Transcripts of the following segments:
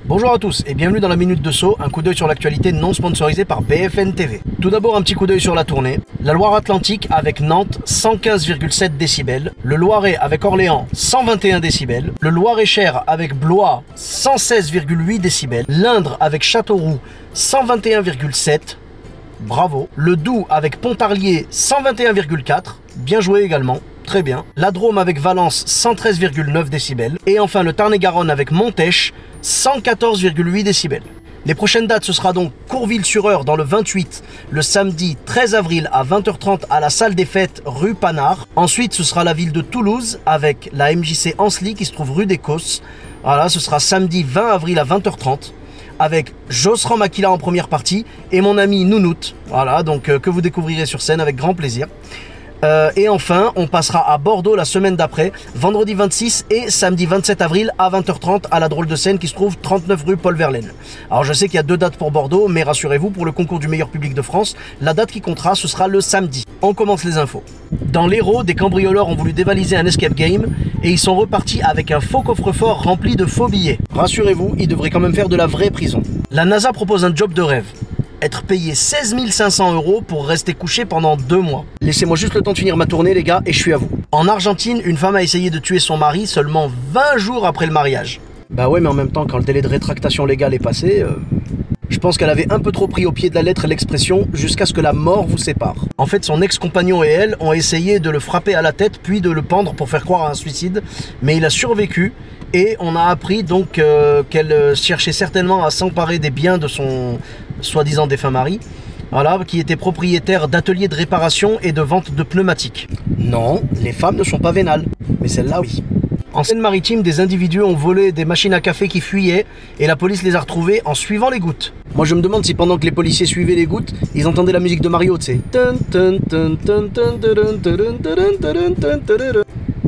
Bonjour à tous et bienvenue dans la Minute de Sceaux, un coup d'œil sur l'actualité non sponsorisée par BFN TV. Tout d'abord un petit coup d'œil sur la tournée. La Loire-Atlantique avec Nantes 115,7 décibels, le Loiret avec Orléans 121 décibels, le Loir-et-Cher avec Blois 116,8 décibels, l'Indre avec Châteauroux 121,7, bravo, le Doubs avec Pontarlier 121,4, bien joué également. Très bien. La Drôme avec Valence, 113,9 décibels. Et enfin le Tarn-et-Garonne avec Montèche, 114,8 décibels. Les prochaines dates, ce sera donc Courville-sur-Eure dans le 28, le samedi 13 avril à 20h30 à la salle des fêtes rue Panard. Ensuite, ce sera la ville de Toulouse avec la MJC Ancelis qui se trouve rue des Causses. Voilà, ce sera samedi 20 avril à 20h30 avec Josran Makila en première partie et mon ami Nounout. Voilà, donc que vous découvrirez sur scène avec grand plaisir. Et enfin, on passera à Bordeaux la semaine d'après, vendredi 26 et samedi 27 avril à 20h30 à la Drôle de Scène qui se trouve 39 rue Paul Verlaine. Alors je sais qu'il y a 2 dates pour Bordeaux, mais rassurez-vous, pour le concours du meilleur public de France, la date qui comptera, ce sera le samedi. On commence les infos. Dans l'Hérault, des cambrioleurs ont voulu dévaliser un escape game et ils sont repartis avec un faux coffre-fort rempli de faux billets. Rassurez-vous, ils devraient quand même faire de la vraie prison. La NASA propose un job de rêve. Être payé 16 500 € pour rester couché pendant 2 mois. Laissez-moi juste le temps de finir ma tournée les gars et je suis à vous. En Argentine, une femme a essayé de tuer son mari seulement 20 jours après le mariage. Bah ouais, mais en même temps quand le délai de rétractation légale est passé, je pense qu'elle avait un peu trop pris au pied de la lettre l'expression « jusqu'à ce que la mort vous sépare ». En fait, son ex-compagnon et elle ont essayé de le frapper à la tête puis de le pendre pour faire croire à un suicide, mais il a survécu. Et on a appris donc qu'elle cherchait certainement à s'emparer des biens de son soi-disant défunt mari, voilà, qui était propriétaire d'ateliers de réparation et de vente de pneumatiques. Non, les femmes ne sont pas vénales, mais celle-là oui. En Seine-Maritime, des individus ont volé des machines à café qui fuyaient et la police les a retrouvées en suivant les gouttes. Moi je me demande si pendant que les policiers suivaient les gouttes, ils entendaient la musique de Mario, tu sais.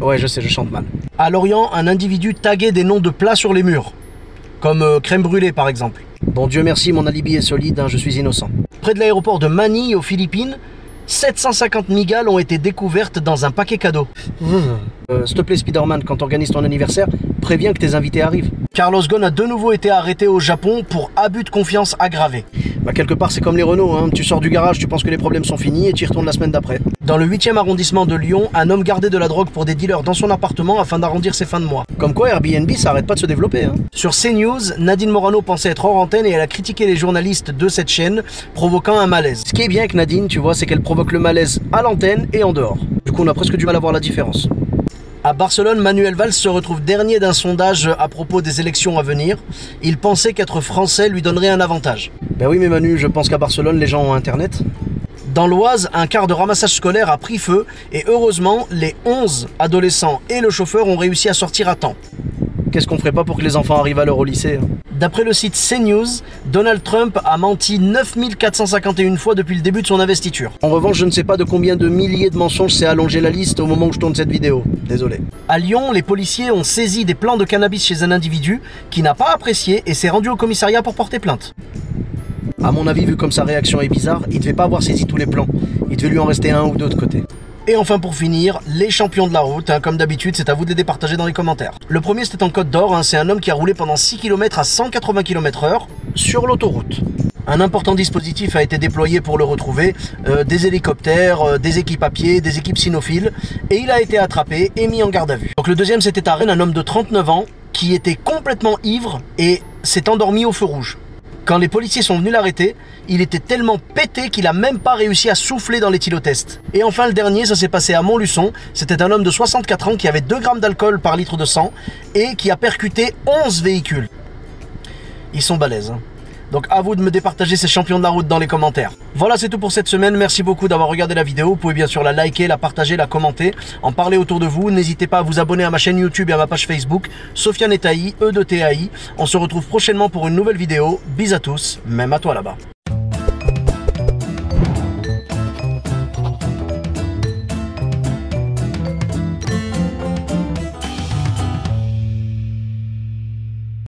Ouais, je sais, je chante mal. À Lorient, un individu taguait des noms de plats sur les murs, comme crème brûlée par exemple. Bon, Dieu merci, mon alibi est solide, hein, je suis innocent. Près de l'aéroport de Manille, aux Philippines, 750 migales ont été découvertes dans un paquet cadeau. S'il te plaît, Spider-Man, quand tu organises ton anniversaire, préviens que tes invités arrivent. Carlos Ghosn a de nouveau été arrêté au Japon pour abus de confiance aggravé. Bah quelque part c'est comme les Renault, hein. Tu sors du garage, tu penses que les problèmes sont finis et tu y retournes la semaine d'après. Dans le 8e arrondissement de Lyon, un homme gardait de la drogue pour des dealers dans son appartement afin d'arrondir ses fins de mois. Comme quoi Airbnb ça arrête pas de se développer, hein. Sur CNews, Nadine Morano pensait être hors antenne et elle a critiqué les journalistes de cette chaîne, provoquant un malaise. Ce qui est bien avec Nadine, tu vois, c'est qu'elle provoque le malaise à l'antenne et en dehors. Du coup on a presque du mal à voir la différence. À Barcelone, Manuel Valls se retrouve dernier d'un sondage à propos des élections à venir. Il pensait qu'être français lui donnerait un avantage. Ben oui mais Manu, je pense qu'à Barcelone les gens ont internet. Dans l'Oise, un car de ramassage scolaire a pris feu et heureusement, les 11 adolescents et le chauffeur ont réussi à sortir à temps. Qu'est-ce qu'on ferait pas pour que les enfants arrivent à l'heure au lycée, hein? D'après le site CNews, Donald Trump a menti 9451 fois depuis le début de son investiture. En revanche, je ne sais pas de combien de milliers de mensonges s'est allongé la liste au moment où je tourne cette vidéo. Désolé. À Lyon, les policiers ont saisi des plants de cannabis chez un individu qui n'a pas apprécié et s'est rendu au commissariat pour porter plainte. À mon avis, vu comme sa réaction est bizarre, il devait pas avoir saisi tous les plans. Il devait lui en rester un ou deux de côté. Et enfin pour finir, les champions de la route, hein, comme d'habitude, c'est à vous de les départager dans les commentaires. Le premier c'était en Côte d'Or, hein, c'est un homme qui a roulé pendant 6 km à 180 km/h sur l'autoroute. Un important dispositif a été déployé pour le retrouver, des hélicoptères, des équipes à pied, des équipes cynophiles, et il a été attrapé et mis en garde à vue. Donc le deuxième c'était à Rennes, un homme de 39 ans qui était complètement ivre et s'est endormi au feu rouge. Quand les policiers sont venus l'arrêter, il était tellement pété qu'il a même pas réussi à souffler dans l'éthylotest. Et enfin le dernier, ça s'est passé à Montluçon. C'était un homme de 64 ans qui avait 2 grammes d'alcool par litre de sang et qui a percuté 11 véhicules. Ils sont balèzes, hein. Donc à vous de me départager ces champions de la route dans les commentaires. Voilà, c'est tout pour cette semaine. Merci beaucoup d'avoir regardé la vidéo. Vous pouvez bien sûr la liker, la partager, la commenter, en parler autour de vous. N'hésitez pas à vous abonner à ma chaîne YouTube et à ma page Facebook, Sofiane Taï, E de TAI. On se retrouve prochainement pour une nouvelle vidéo. Bis à tous, même à toi là-bas.